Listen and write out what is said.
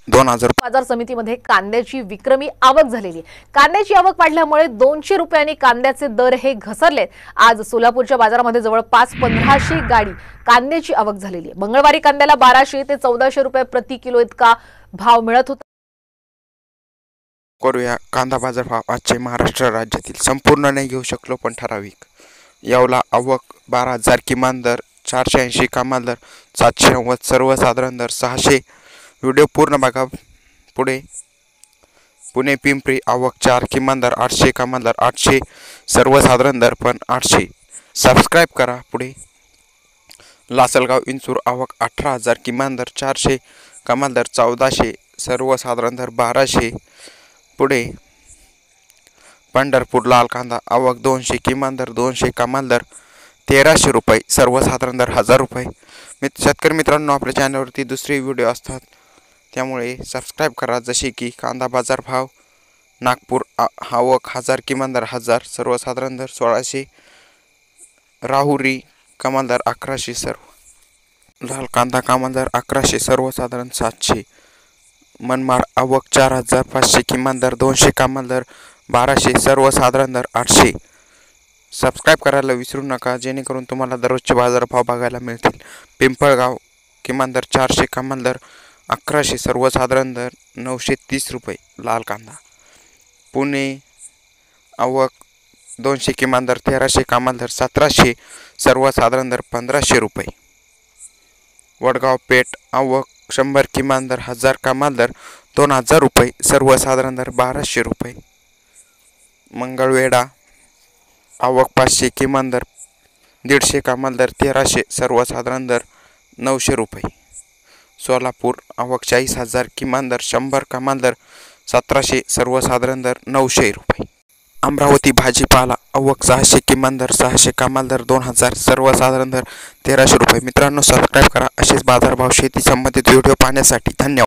2000 बाजार समितीमध्ये कांद्याची विक्रमी आवक झालेली आहे। कांद्याची आवक वाढल्यामुळे 200 रुपयांनी कांद्याचे दर हे घसरलेत। आज सोलापूरच्या बाजारामध्ये जवळपास 1500 गाडी कांद्याची आवक झालेली आहे। मंगळवारी कांद्याला 1200 ते 1400 रुपये प्रति किलो इतका भाव मिळत होता। करूया कांदा बाजार भाव आजचे महाराष्ट्र राज्यातील संपूर्ण नाही घेऊ शकलो पण ठराविक। यावला आवक 12000 किमान दर 480 कमाल दर 790 सर्वसाधारण दर 600। व्हिडिओ पूर्ण बघा। पुढे पुणे पिंपरी आवक 4 किमान दर 800 कमाल दर 800 सर्वसाधारण दर पण 800। सबस्क्राइब करा। पुढे लासलगाव इंचूर आवक 18000 किमान दर 400 कमाल दर 1400 सर्वसाधारण दर 1200। पुढे पंढरपूर लाल कांदा आवक 200 किमान दर 200 कमाल दर 1300 रुपये सर्वसाधारण दर 1000 रुपये। शेतकरी मित्रांनो, आपल्या चॅनलवरती दुसरे व्हिडिओ असतात त्यामुळे सबस्क्राइब करा, जसे की कांदा बाजार भाव नागपूर आवक 1000 किमान दर 1000 सर्वसाधारण दर 1600 राहुरी कमाल दर 1100 सर्व लाल कांदा कमाल दर 1100 सर्वसाधारण 700 मनमाड आवक 4500 किमान दर 200 कमाल दर 1200 सर्वसाधारण दर 800। सबस्क्राइब करायला विसरू नका, जेणेकरून तुम्हाला दररोजचे बाजारभाव बघायला मिळतील। पिंपळगाव किमान दर 400 कमाल दर 1100 सर्वसाधारण दर 930 रुपये लाल कांदा। पुणे आवक 200 किमान दर 1300 कमाल दर 1700 सर्वसाधारण दर 1500 रुपये। वडगाव पेठ आवक 100 किमान दर 1000 कमाल दर 2000 रुपये सर्वसाधारण दर 1200 रुपये। मंगळवेढा आवक 500 किमान दर 150 कमाल दर 1300 सर्वसाधारण दर 900 रुपये। सोलापूर आवक 40000 किमान दर 100 कमाल दर 1700 सर्वसाधारण दर 900 रुपये। अमरावती भाजीपाला आवक 600 किमान दर 600 कमाल दर 2000 सर्वसाधारण दर 1300 रुपये। मित्रांनो, सबस्क्राइब करा असेच बाजारभाव शेती संबंधित व्हिडिओ पाहण्यासाठी। धन्यवाद।